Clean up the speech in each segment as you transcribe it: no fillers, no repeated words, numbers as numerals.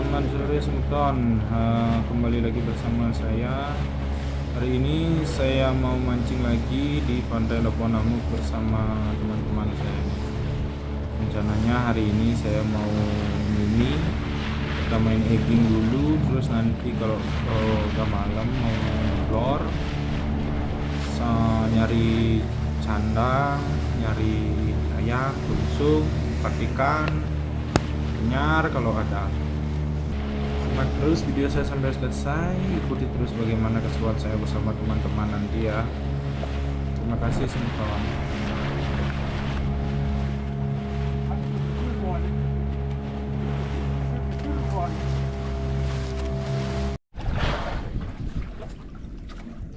Selamat sore Sultan. Kembali lagi bersama saya. Hari ini saya mau mancing lagi di Pantai Leponamuk bersama teman-teman saya. Rencananya hari ini saya mau mini, kita main egging dulu, terus nanti kalau udah malam mau lor, nyari candang, nyari ayak, busuk, ikan, nyar kalau ada. Simak terus video saya sampai selesai, ikuti terus bagaimana keseruan saya bersama teman-teman nanti ya. Terima kasih semua kawan.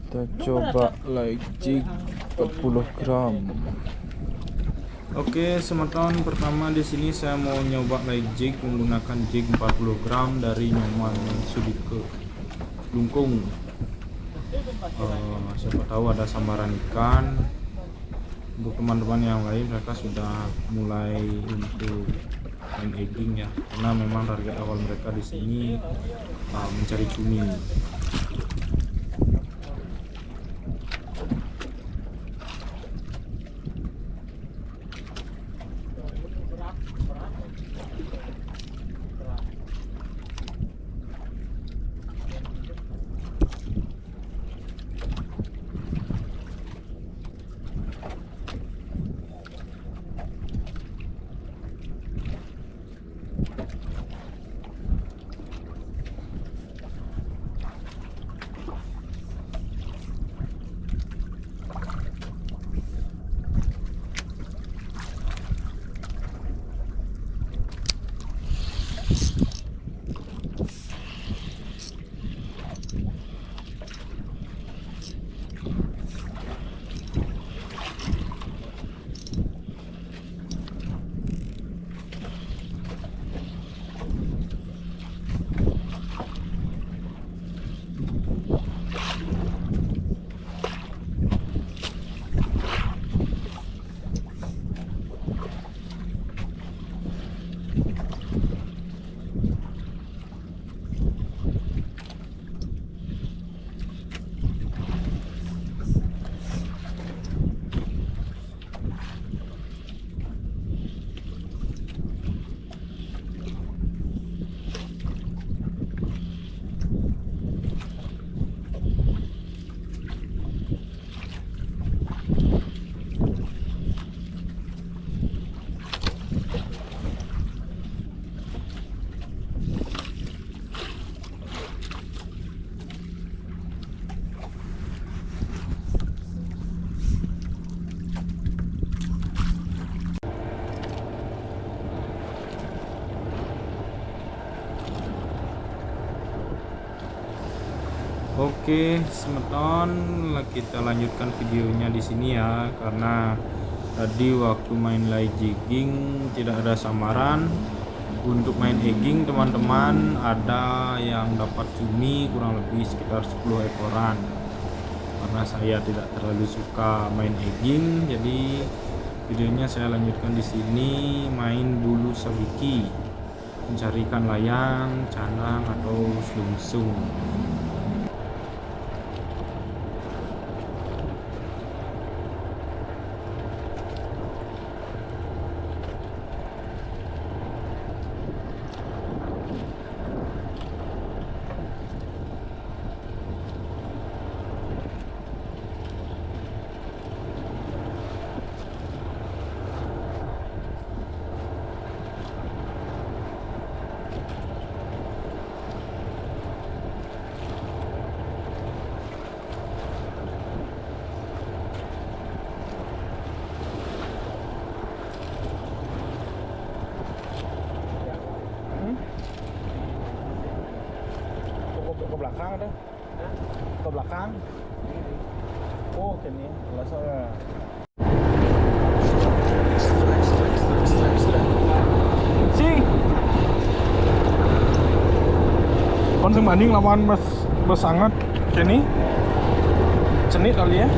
Kita coba like jig 40 gram. Oke, semeton pertama di sini saya mau nyoba light jig menggunakan jig 40 gram dari Nyoman Sudike Lungkung. Siapa tahu ada sambaran ikan. Untuk teman-teman yang lain mereka sudah mulai untuk main egging ya, karena memang target awal mereka di sini mencari cumi. Oke, semeton kita lanjutkan videonya di sini ya, karena tadi waktu main light jigging tidak ada samaran. Untuk main egging teman-teman ada yang dapat cumi kurang lebih sekitar 10 ekoran. Karena saya tidak terlalu suka main egging, jadi videonya saya lanjutkan di sini main bulu sabiki, mencari ikan layang, canang atau selungsung. Ke belakang ada? Ke belakang? Oh, ini kalau saya sih konsum banding lawan mas sangat kini cenit kali ya.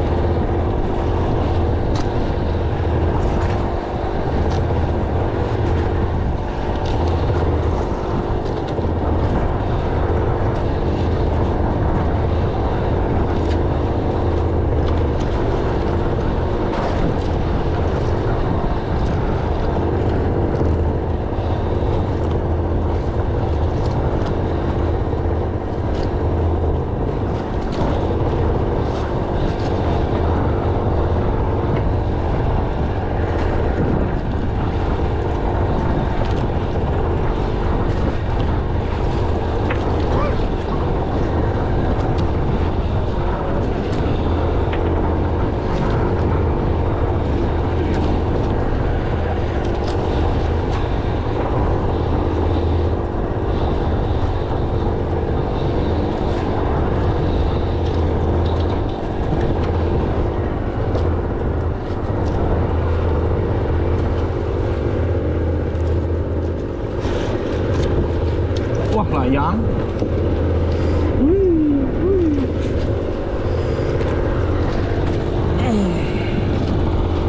Wah, layang.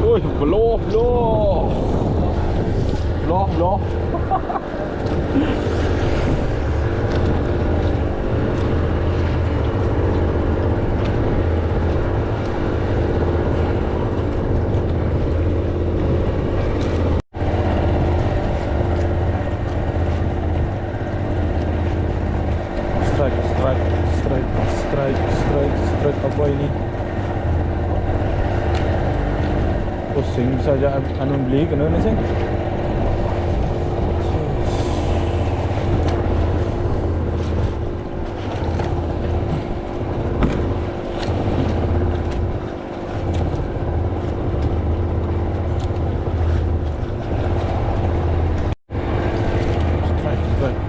Wih, belum. Strike apa ini? Pusing saja anu beli kena ni sih. Strike.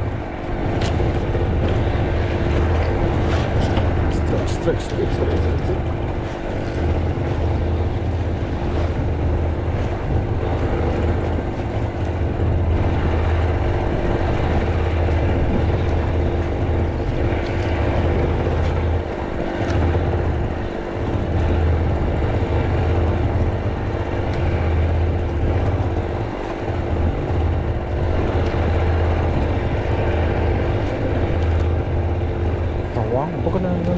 Tawang apa kena ini?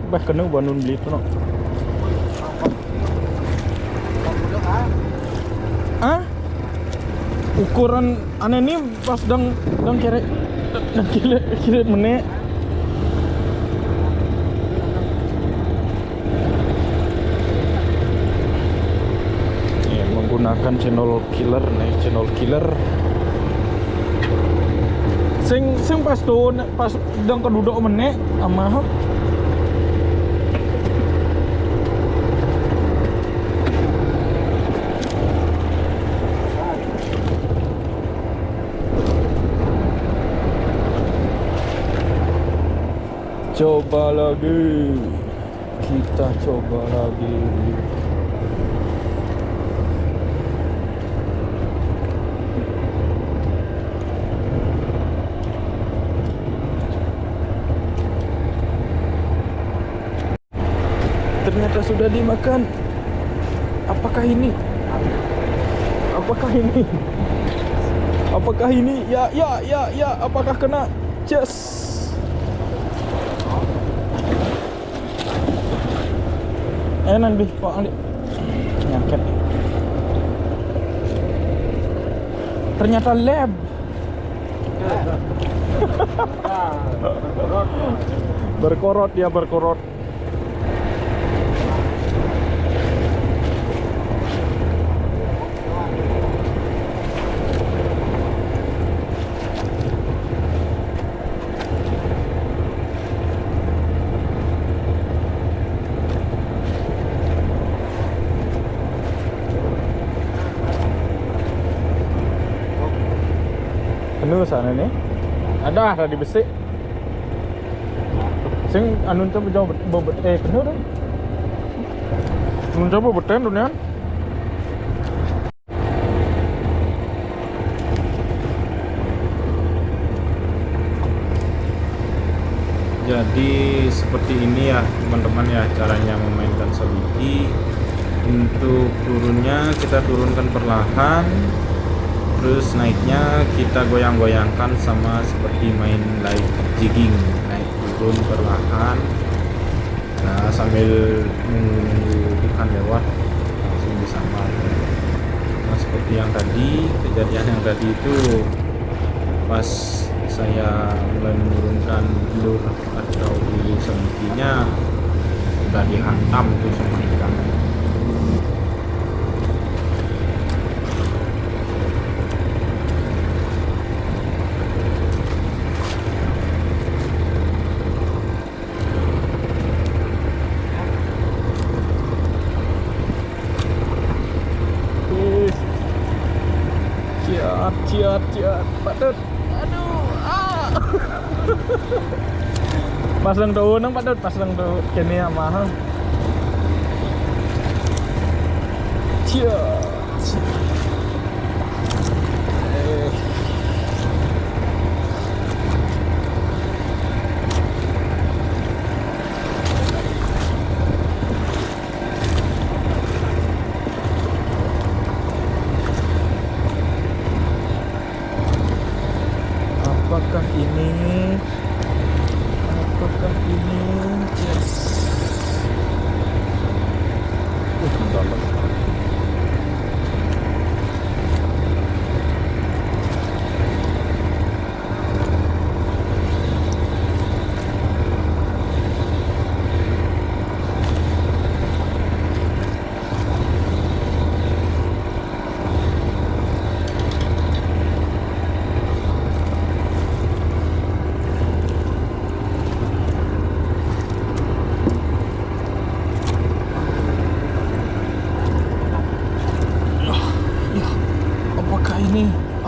Bah kena banun beli tu nak. Ah? Ukuran aneh ni pas dang keret menek. Ya, menggunakan channel killer. Sing pas dang keduduk menek amah. Coba lagi. Kita coba lagi. Ternyata sudah dimakan. Apakah ini? Ya, apakah kena? Yes. Enak deh, Pak Ali. Nyangket. Ternyata lab. Berkorot. Penuh sana ni. Ada tadi besi. Sing anun tu jauh penuh dah. Anun coba beten tu ni kan. Jadi seperti ini ya teman-teman ya caranya memainkan sabiki. Untuk turunnya kita turunkan perlahan. Terus naiknya kita goyang-goyangkan sama seperti main live jigging, naik turun perlahan. Nah, sambil nunggu ikan lewat langsung disambar. Nah, seperti yang tadi, kejadian yang tadi itu pas saya mulai menurunkan lure atau bulu semikinya udah dihantam tuh sama ikan. Ciat patut. Aduh. Pasang daun nang patut pasang daun kene mahal. Cia. Apakah ini? Apakah ini? Yes. Dalam.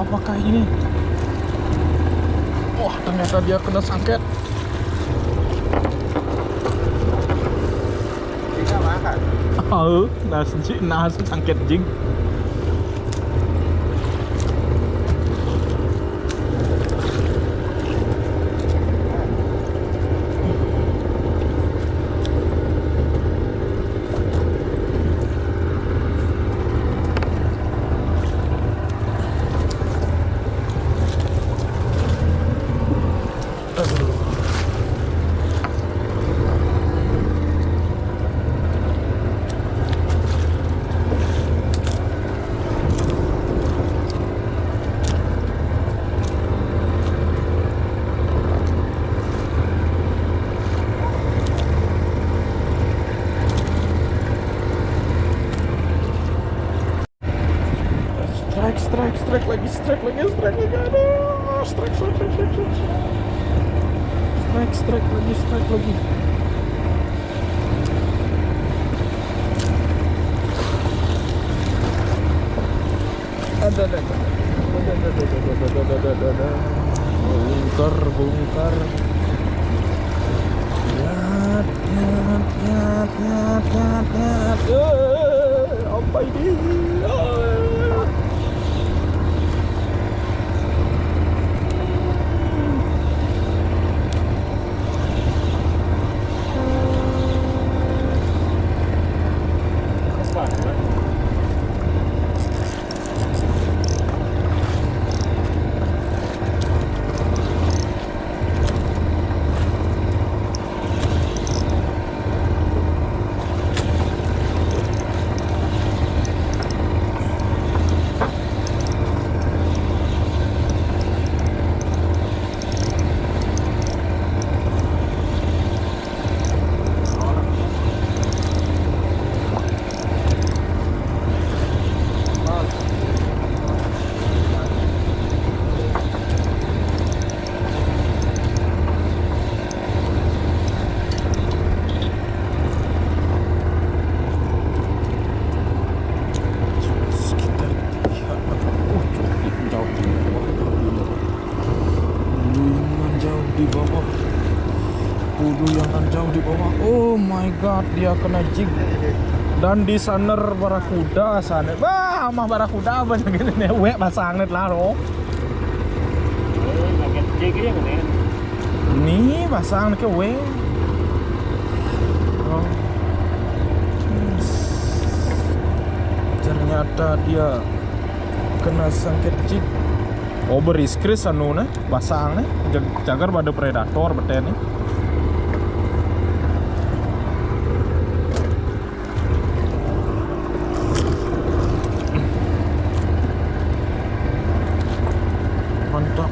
Apakah ini? Wah, ternyata dia kena sangket. Jika makan. Nasi sangket jing. Strike lagi. Aduh, strike lagi. Ada. Bongkar. Lihat. Apa ini? Jauh di bawah. Oh my god, dia kena jig. Dan di sana barakuda sana. Wah, mah barakuda banyak gini nih. Wek pasang net lah loh. Nih pasang ke we. Oh. Ternyata dia kena sangkit jig. Oh, beriskris anu nih, pasang nih. Jagar pada predator beten nih. Mantap.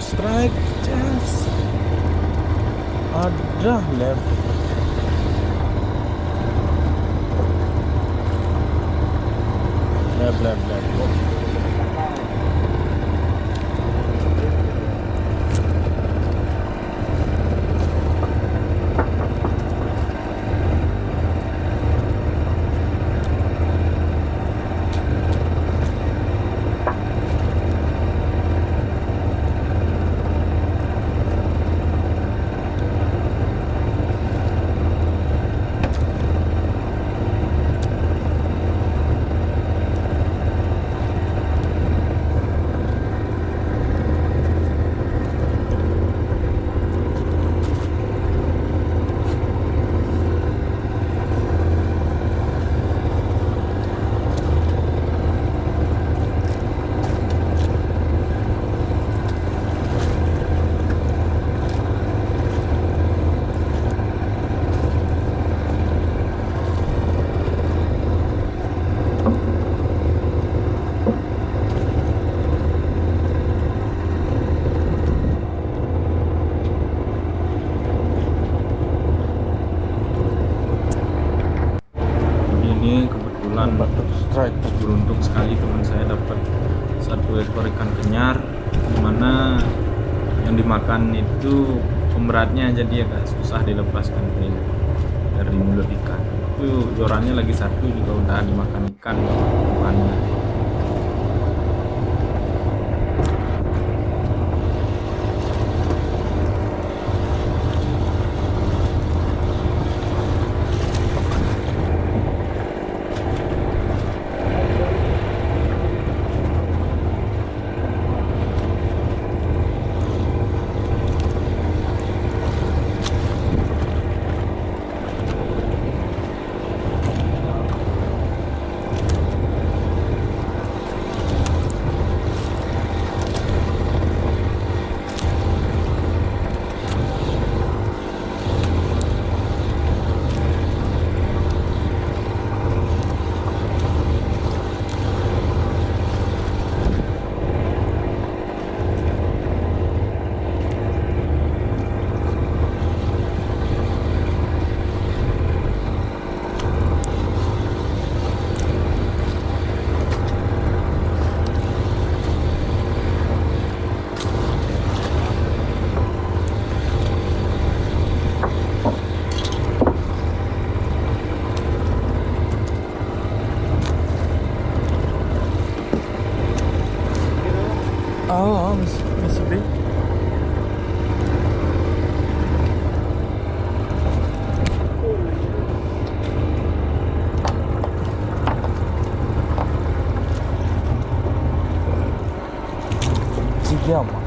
Strike. Yes. Ada lab. Lab. Beruntung sekali teman saya dapat 1 ekor ikan kenyar, dimana yang dimakan itu pemberatnya, jadi agak susah dilepaskan dari mulut ikan. Itu jorannya lagi satu juga udah dimakan ikan temannya. Oh, masih big. Tiga mah.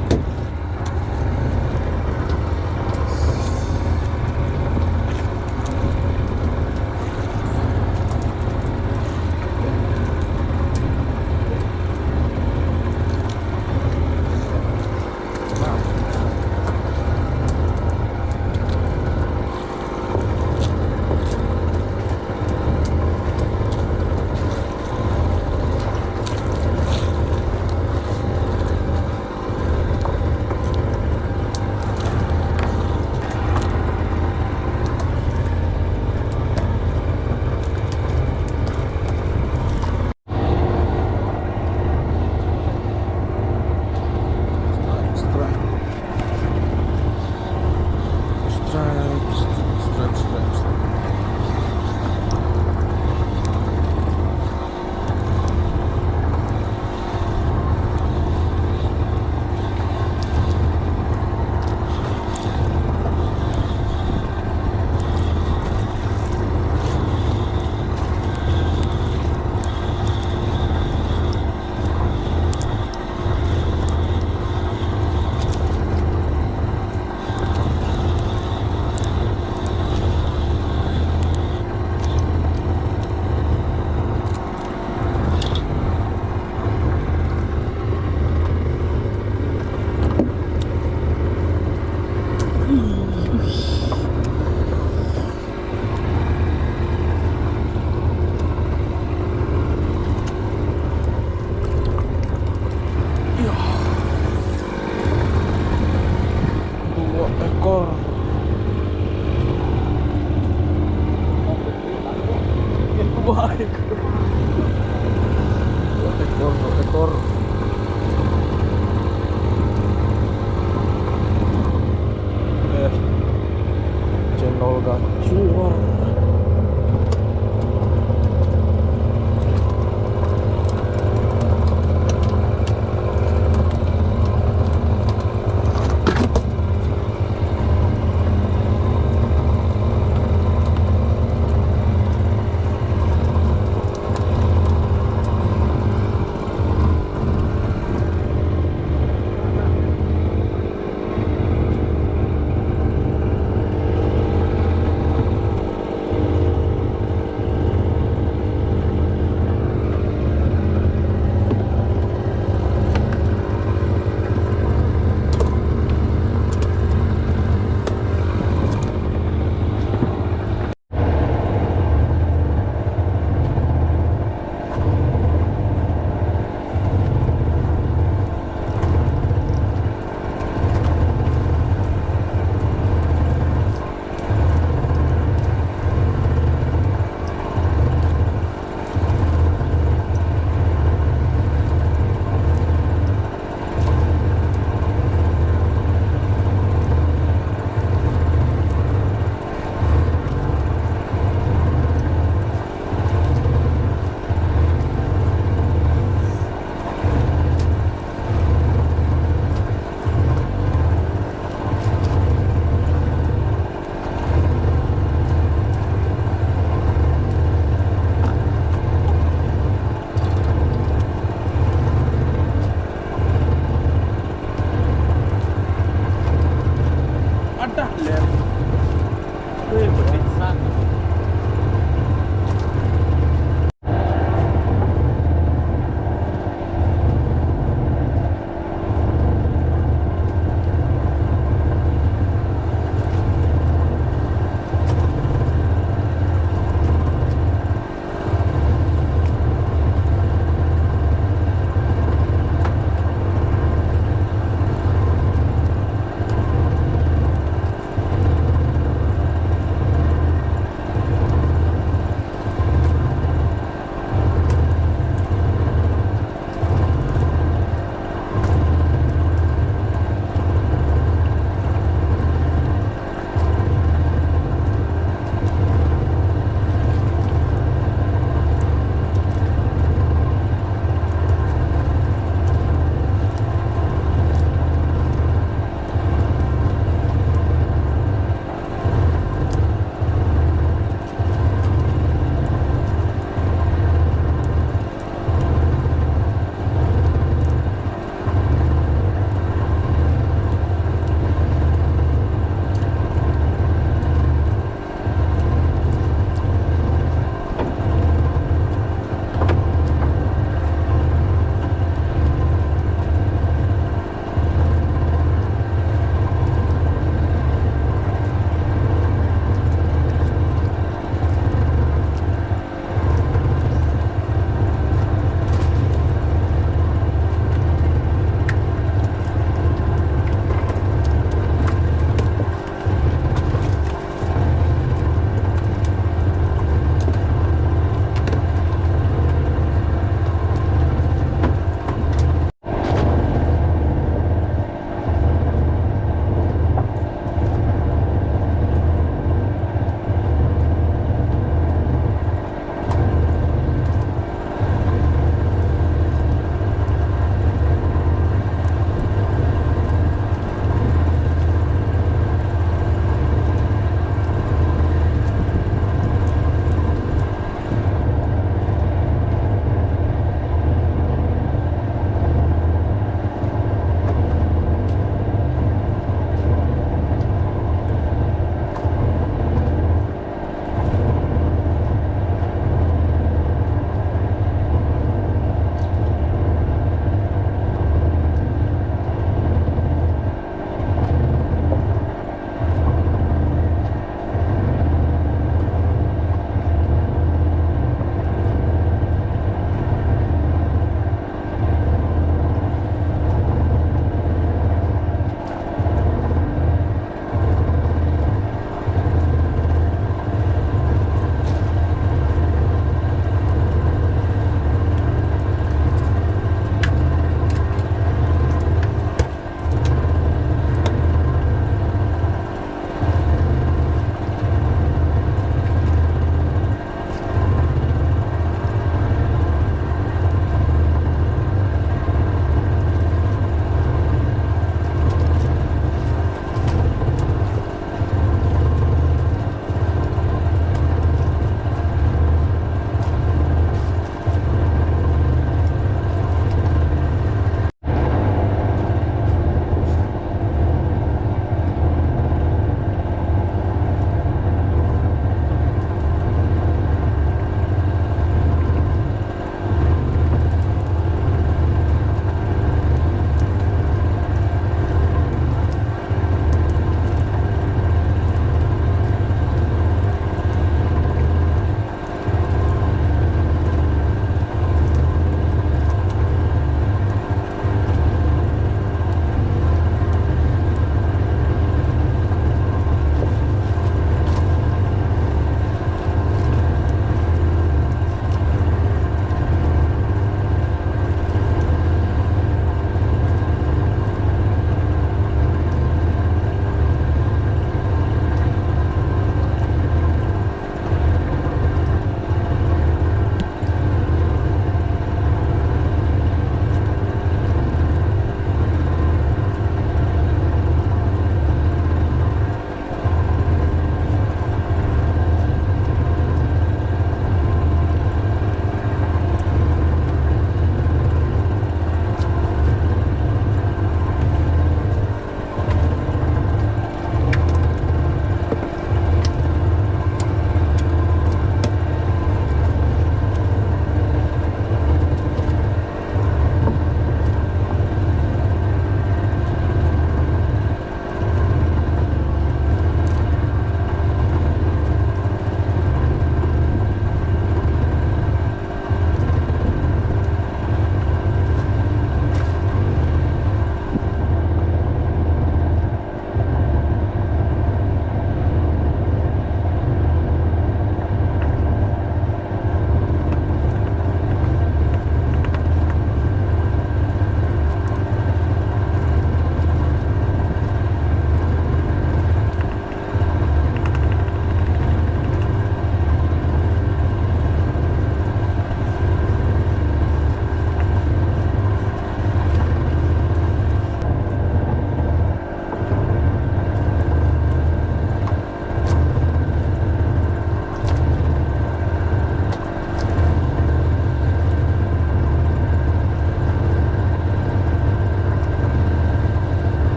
cendol gacor.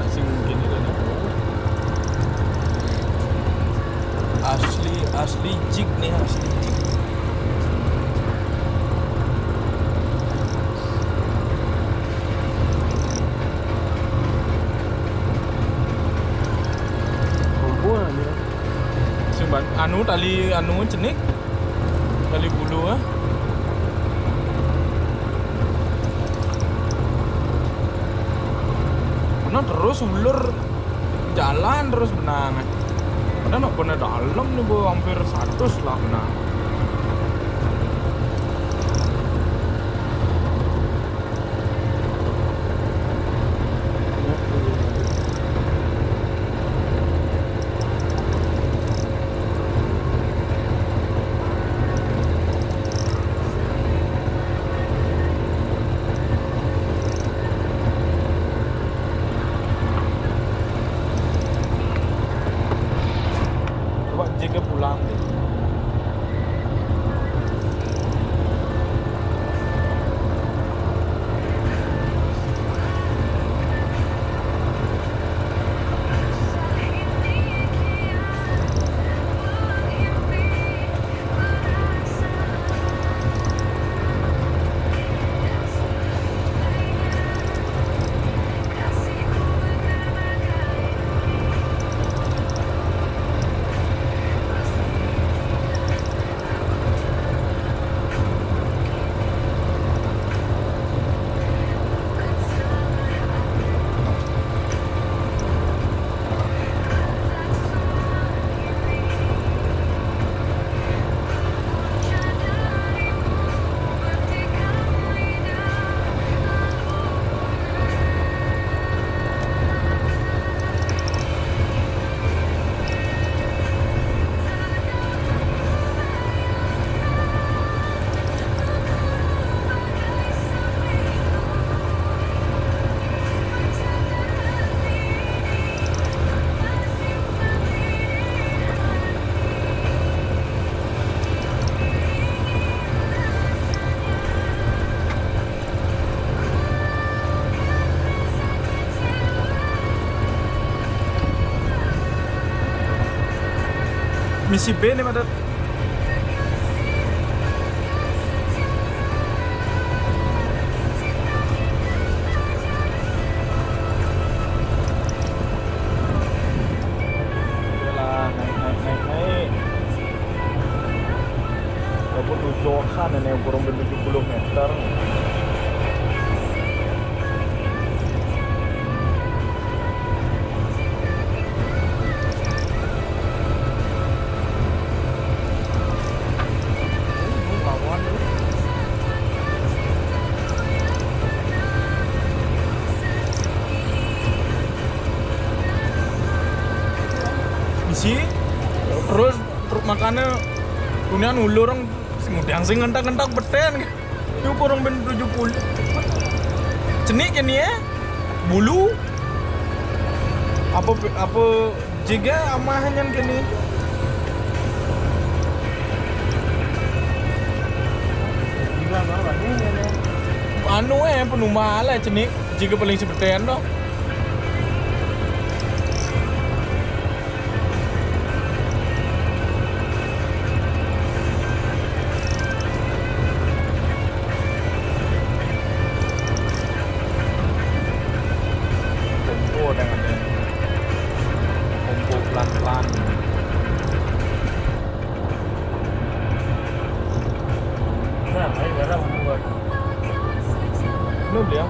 anak sing gini kan. Asli jig nih, asli jig. Tali cenik, tali bulu Benar terus ulur jalan terus benang. Padahal nak benar dalam nih bu, hampir 100 lah benang. Jika pulang deh. Misi B nih Madat. Naik. Walaupun tujuan ini kurang lebih 70 meter. Misi terus makanya kemudian ulur orang yang sing ngentak-ngentak beten yuk kurang ben 70 cenik ini ya bulu apa juga amahannya gini anu penuh malah cenik jika paling sepertian dong. Pelan-pelan. Nah, ayo garam buat. Belum dia.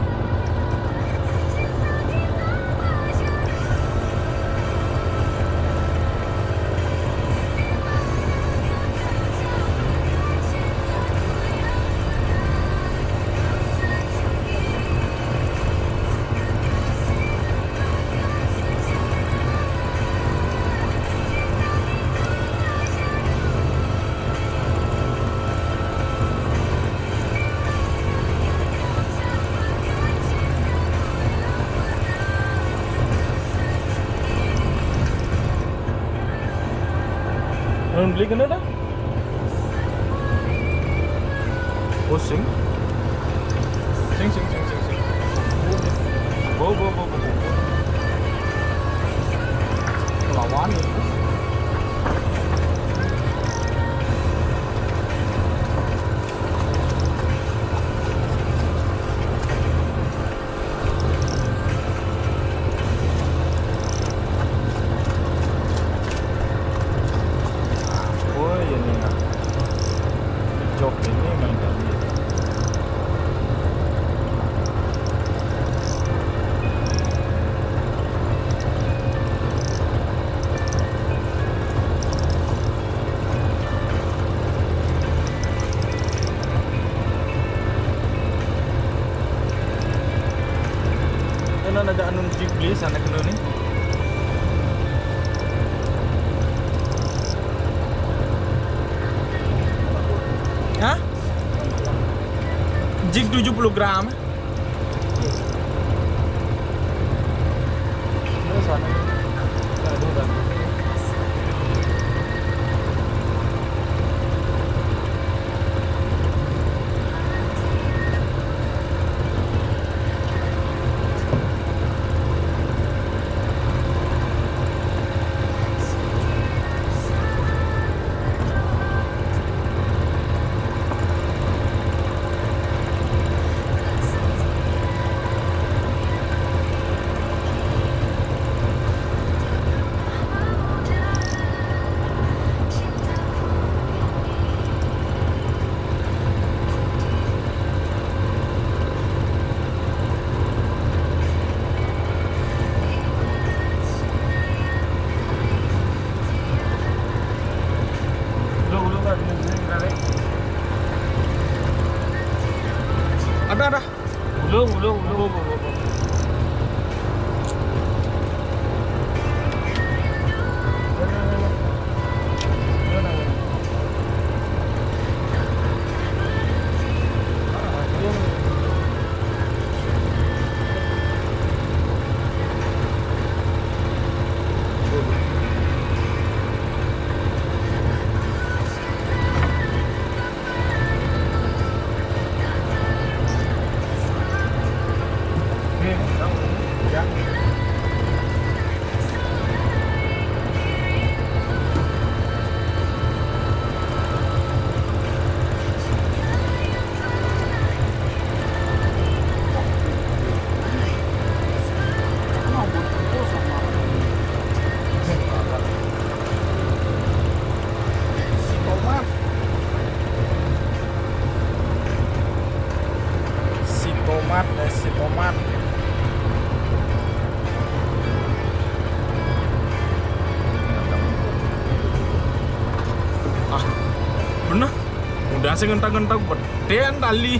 Beli kena dah. Oh sing. Sing. Bo. sana kena nih. Hah? Jig 70 gram. Sana. Ada. Ulung. Si tomat. Bener. Udah sih ngentang-ngentang pedean tali.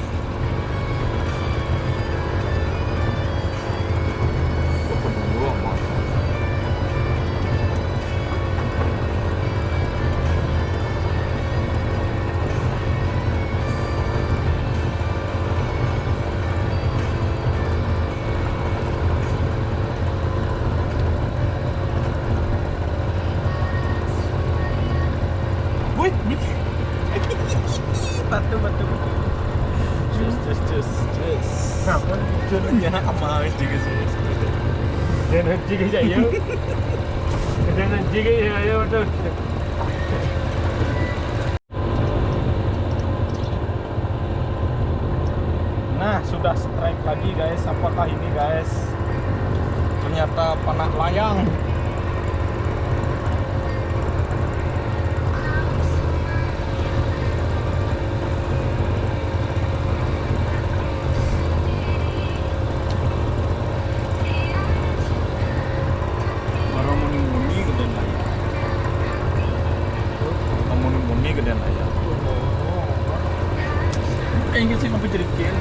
Batu. Cus. Apa? Culnya amal juga sih. Dan juga saya. Dan juga ya betul. Nah, sudah strike lagi guys. Apakah ini guys? Ternyata panah layang. Gedean ayam. Kayaknya sih mampu jadi kian.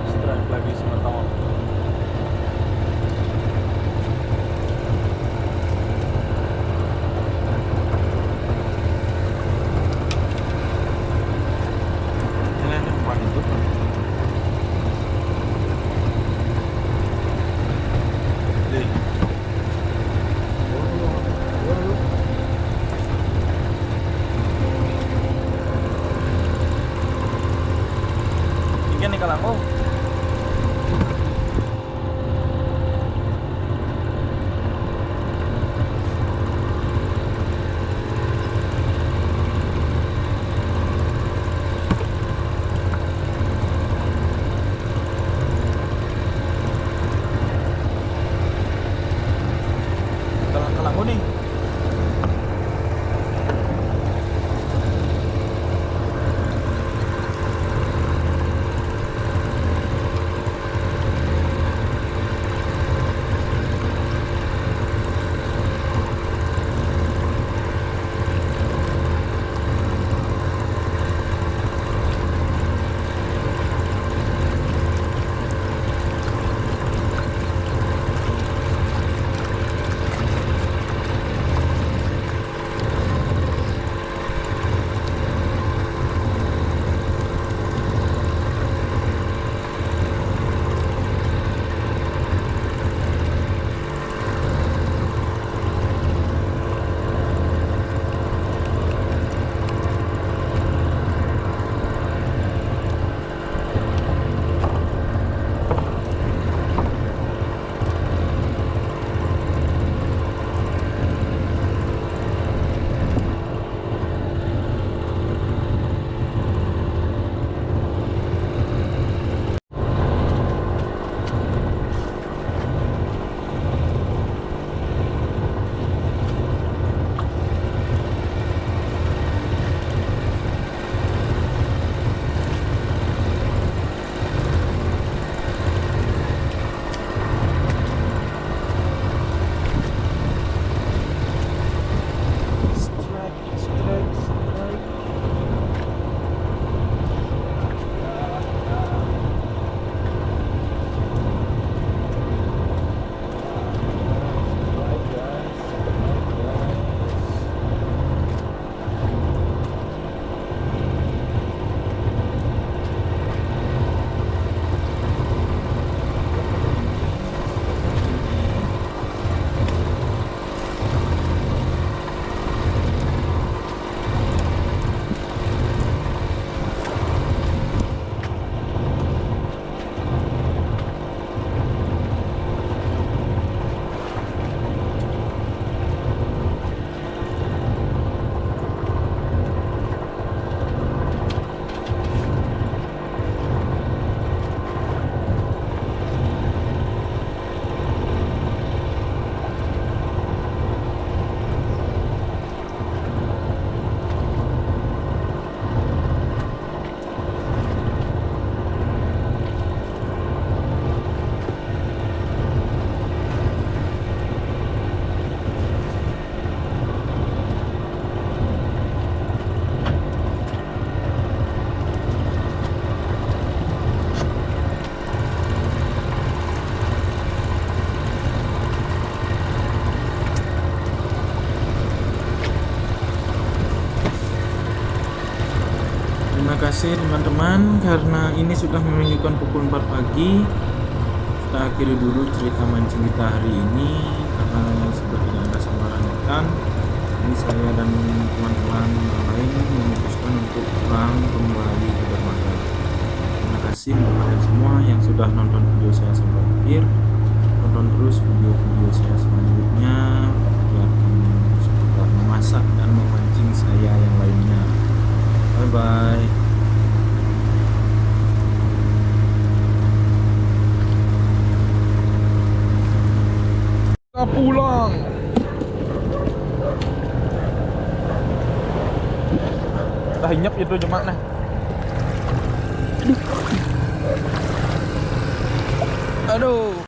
Strike lagi sementara. Nih kalau mau kalau nih Terima kasih teman-teman, karena ini sudah menunjukkan pukul 4 pagi. Kita akhiri dulu cerita mancing kita hari ini karena sudah tidak ada samaran ikan. Ini saya dan teman-teman yang lain memutuskan untuk pulang kembali ke dermaga. Terima kasih untuk kalian semua yang sudah nonton video saya sampai akhir. Tonton terus video-video saya selanjutnya biar seputar memasak dan memancing saya yang lainnya. Bye bye. Kita pulang. Dah hinyap itu cuma nah. Aduh.